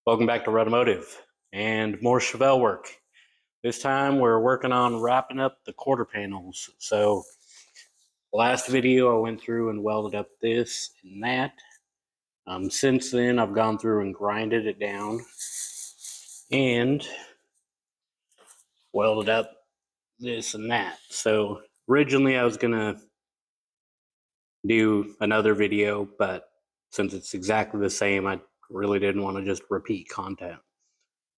Welcome back to Automotive and more Chevelle work. This time we're working on wrapping up the quarter panels. So last video I went through and welded up this and that. Since then I've gone through and grinded it down and welded up this and that. So originally I was gonna do another video, but since it's exactly the same, I really didn't want to just repeat content.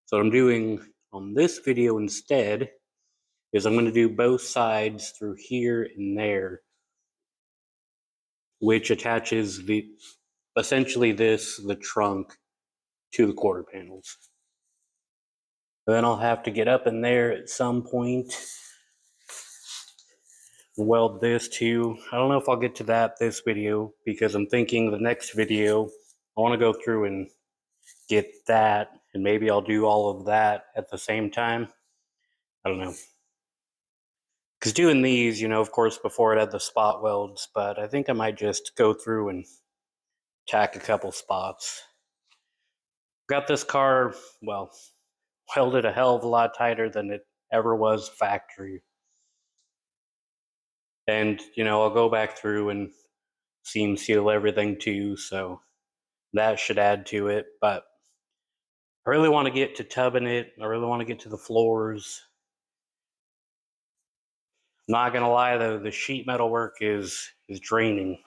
So what I'm doing on this video instead is I'm going to do both sides through here and there, which attaches essentially the trunk to the quarter panels. And then I'll have to get up in there at some point, weld this too. I don't know if I'll get to this video because I'm thinking the next video I want to go through and get that, and maybe I'll do all of that at the same time. I don't know. Because doing these, of course, before it had the spot welds, but I think I might just go through and tack a couple spots. Got this car, welded a hell of a lot tighter than it ever was factory. And, I'll go back through and seam seal everything too, so that should add to it. But I really want to get to tubbing it. I really want to get to the floors. Not gonna lie though, the sheet metal work is draining,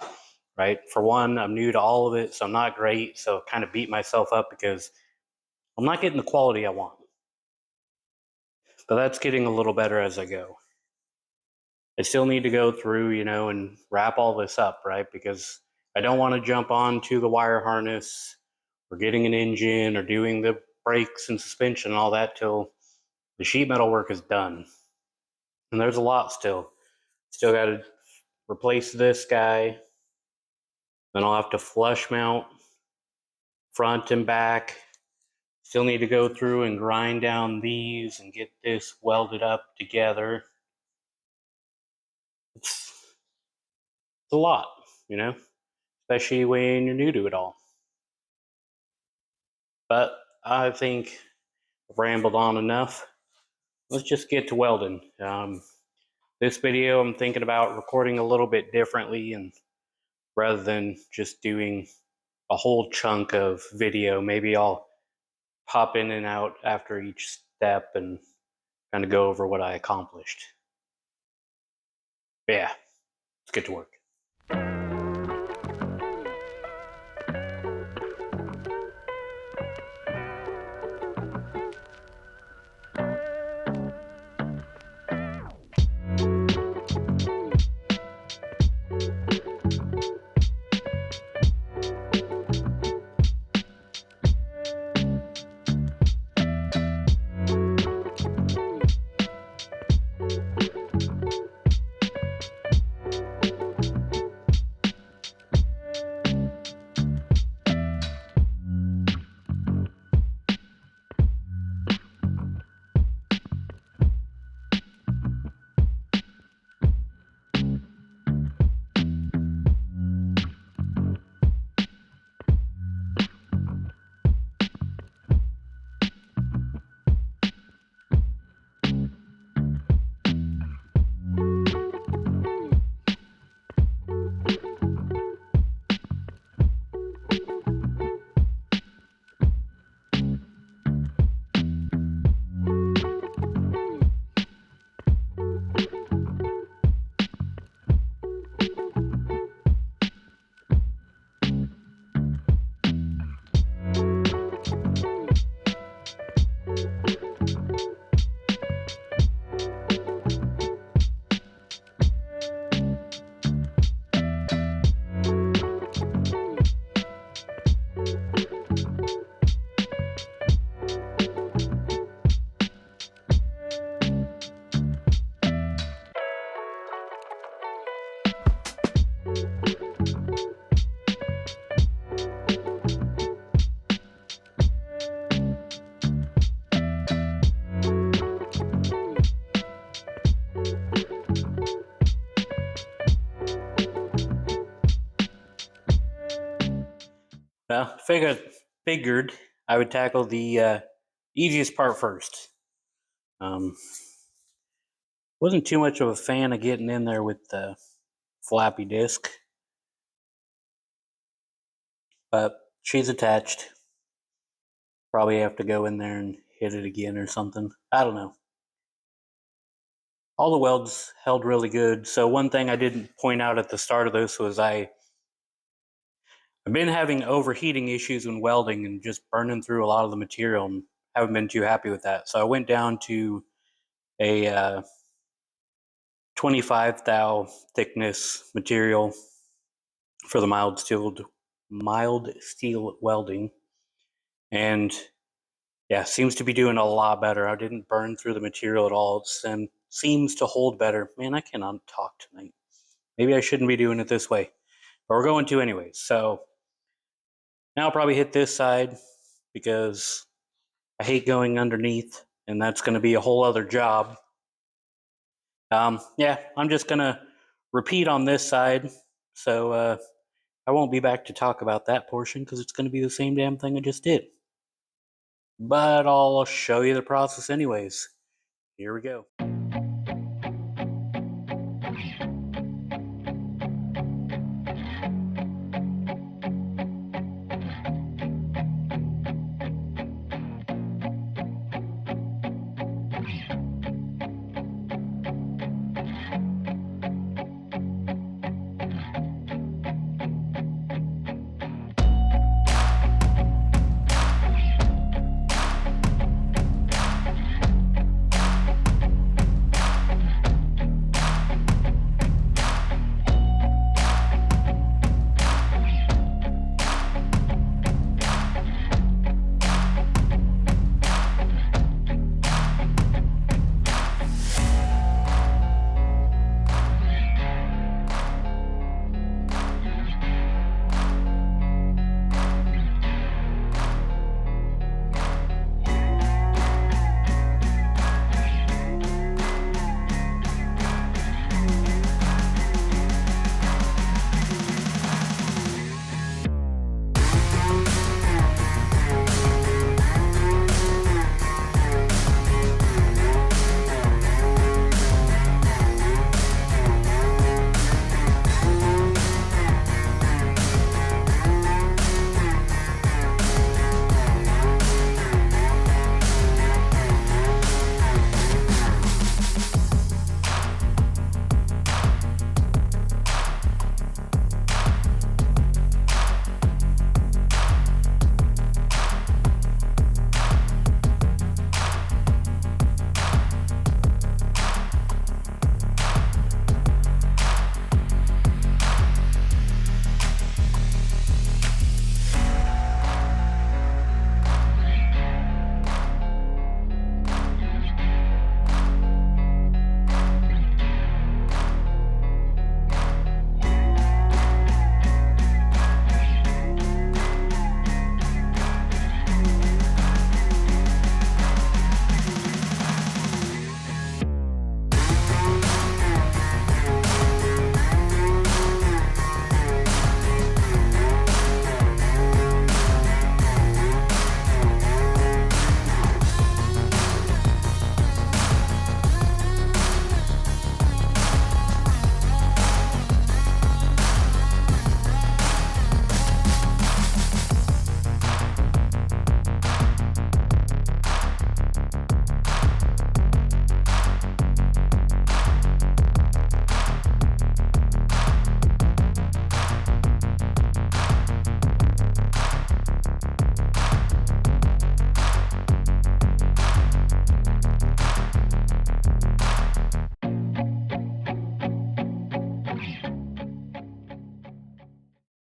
right? For one, I'm new to all of it, so I'm not great. So I kind of beat myself up because I'm not getting the quality I want. But that's getting a little better as I go. I still need to go through, and wrap all this up, right? Because I don't want to jump onto the wire harness or getting an engine or doing the brakes and suspension and all that till the sheet metal work is done. And there's a lot still. Still got to replace this guy. Then I'll have to flush mount front and back. Still need to go through and grind down these and get this welded up together. It's a lot, especially when you're new to it all. But I think I've rambled on enough. Let's just get to welding. This video I'm thinking about recording a little bit differently, and rather than just doing a whole chunk of video, maybe I'll pop in and out after each step and kind of go over what I accomplished. But yeah, let's get to work. Well, figured I would tackle the easiest part first. Wasn't too much of a fan of getting in there with the flappy disc, but she's attached. Probably have to go in there and hit it again or something. I don't know. All the welds held really good. So one thing I didn't point out at the start of this was I've been having overheating issues when welding and just burning through a lot of the material, and haven't been too happy with that. So I went down to a 25 thou thickness material for the mild steel welding, and yeah, seems to be doing a lot better. I didn't burn through the material at all, and seems to hold better. Man, I cannot talk tonight. Maybe I shouldn't be doing it this way, but we're going to anyways. So now I'll probably hit this side because I hate going underneath, and that's going to be a whole other job. Yeah, I'm just going to repeat on this side. So I won't be back to talk about that portion because it's going to be the same damn thing I just did. But I'll show you the process anyways. Here we go.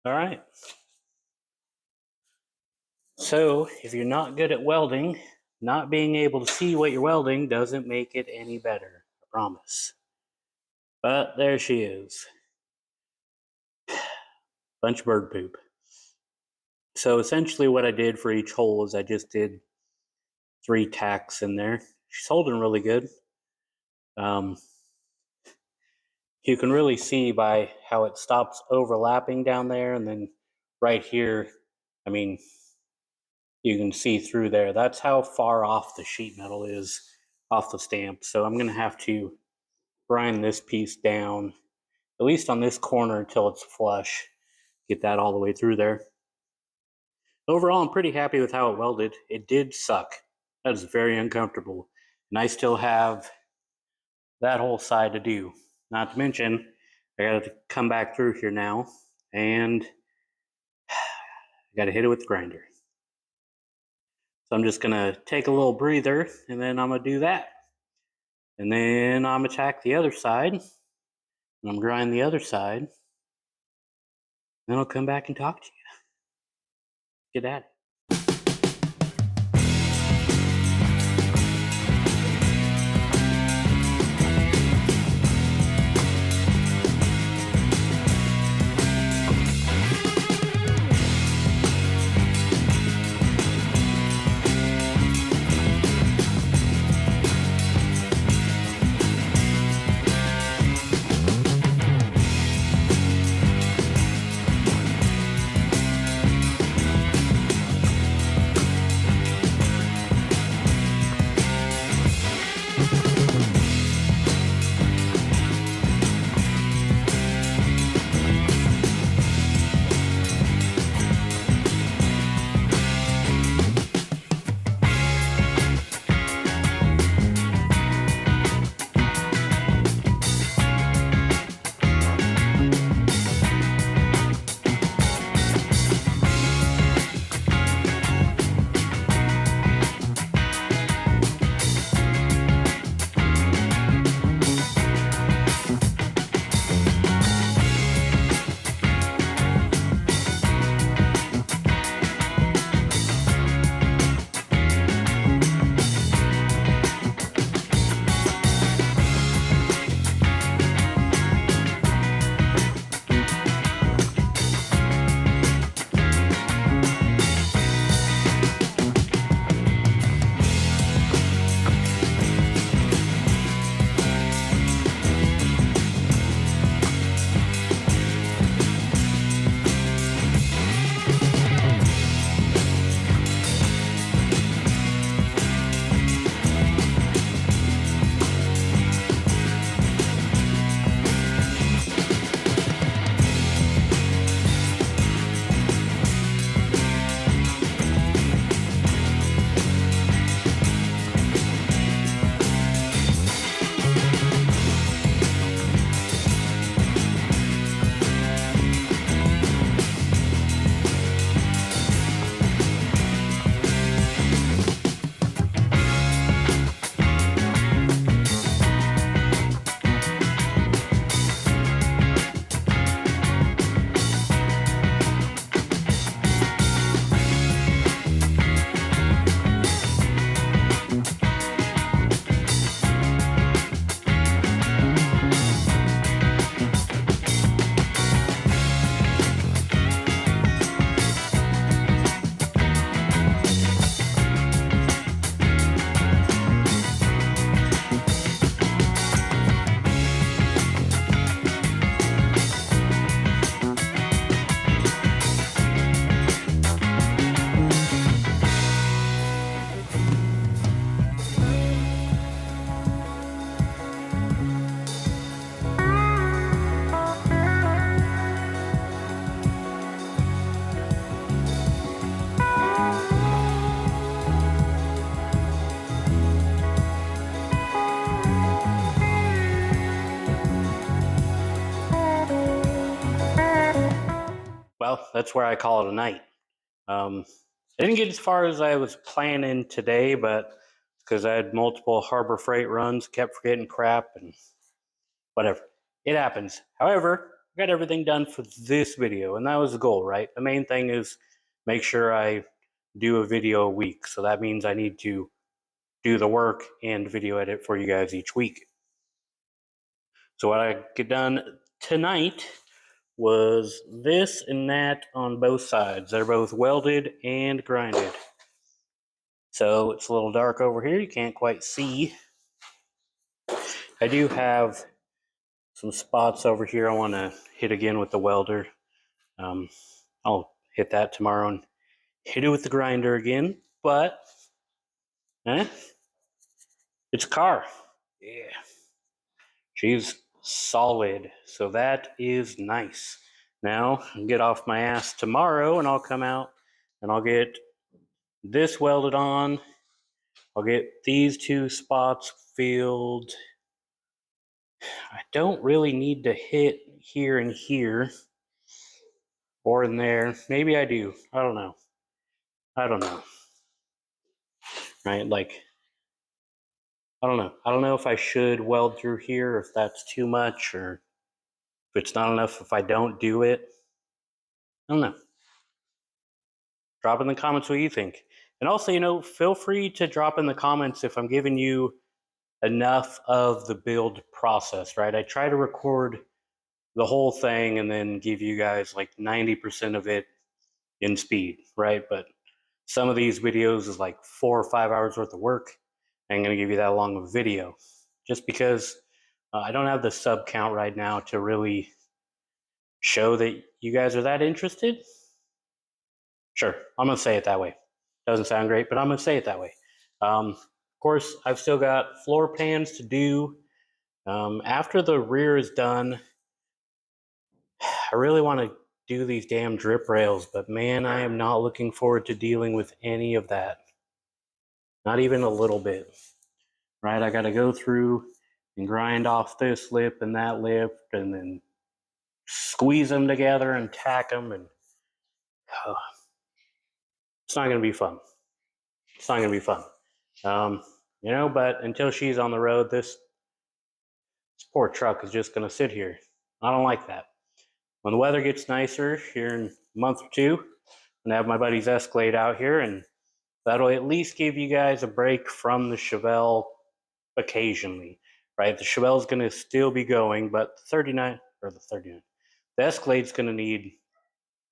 All right. So if you're not good at welding, not being able to see what you're welding doesn't make it any better. I promise. But there she is. Bunch of bird poop. So essentially what I did for each hole is I just did 3 tacks in there. She's holding really good. You can really see by how it stops overlapping down there, and then right here, I mean, You can see through there. That's how far off the sheet metal is off the stamp. So I'm going to have to grind this piece down, at least on this corner, until it's flush. Get that all the way through there. Overall, I'm pretty happy with how it welded. It did suck. That is very uncomfortable. And I still have that whole side to do. Not to mention, I got to come back through here now and I got to hit it with the grinder. So I'm just going to take a little breather and then I'm going to do that. And then I'm going to attack the other side. And I'm grind the other side. Then I'll come back and talk to you. Get at it. Well, that's where I call it a night. I didn't get as far as I was planning today, but because I had multiple Harbor Freight runs, kept forgetting crap and whatever. It happens. However, I got everything done for this video, and that was the goal, right? The main thing is make sure I do a video a week. So that means I need to do the work and video edit for you guys each week. So what I get done tonight was this and that on both sides. They're both welded and grinded. So it's a little dark over here. You can't quite see. I do have some spots over here I want to hit again with the welder. I'll hit that tomorrow and hit it with the grinder again, but it's a car. Yeah. She's solid, so that is nice. Now, I'll get off my ass tomorrow and I'll come out and I'll get this welded on. I'll get these two spots filled. I don't really need to hit here and here or in there. Maybe I do. I don't know. Right? Like, I don't know. I don't know if I should weld through here, or if that's too much, or if it's not enough if I don't do it. I don't know. Drop in the comments what you think. And also, feel free to drop in the comments if I'm giving you enough of the build process, right? I try to record the whole thing and then give you guys like 90% of it in speed, right? But some of these videos is like 4 or 5 hours worth of work. I ain't gonna give you that long of a video just because I don't have the sub count right now to really show that you guys are that interested. Sure, I'm gonna say it that way. Doesn't sound great, but I'm gonna say it that way. Of course, I've still got floor pans to do. After the rear is done, I really want to do these damn drip rails, but man, I am not looking forward to dealing with any of that. Not even a little bit. Right? I got to go through and grind off this lip and that lip and then squeeze them together and tack them, and it's not going to be fun. It's not going to be fun. But until she's on the road, this poor truck is just going to sit here. I don't like that. When the weather gets nicer here in a month or two, I'm going to have my buddy's Escalade out here, and that'll at least give you guys a break from the Chevelle occasionally, right? The Chevelle's going to still be going, but the Escalade's going to need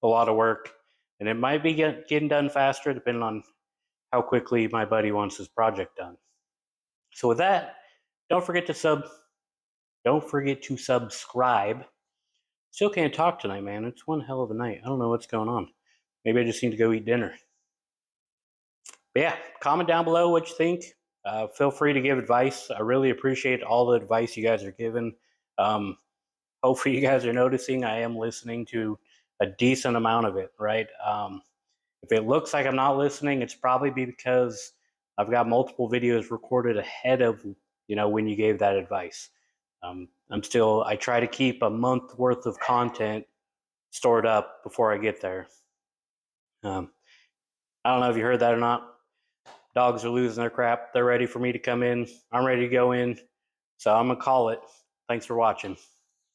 a lot of work, and it might be getting done faster depending on how quickly my buddy wants his project done. So with that, don't forget to subscribe. Still can't talk tonight, man. It's one hell of a night. I don't know what's going on. Maybe I just need to go eat dinner. But yeah, comment down below what you think. Feel free to give advice. I really appreciate all the advice you guys are giving. Hopefully you guys are noticing I am listening to a decent amount of it, right? If it looks like I'm not listening, it's probably because I've got multiple videos recorded ahead of when you gave that advice. I try to keep a month worth of content stored up before I get there. I don't know if you heard that or not. Dogs are losing their crap. They're ready for me to come in. I'm ready to go in. So I'm going to call it. Thanks for watching.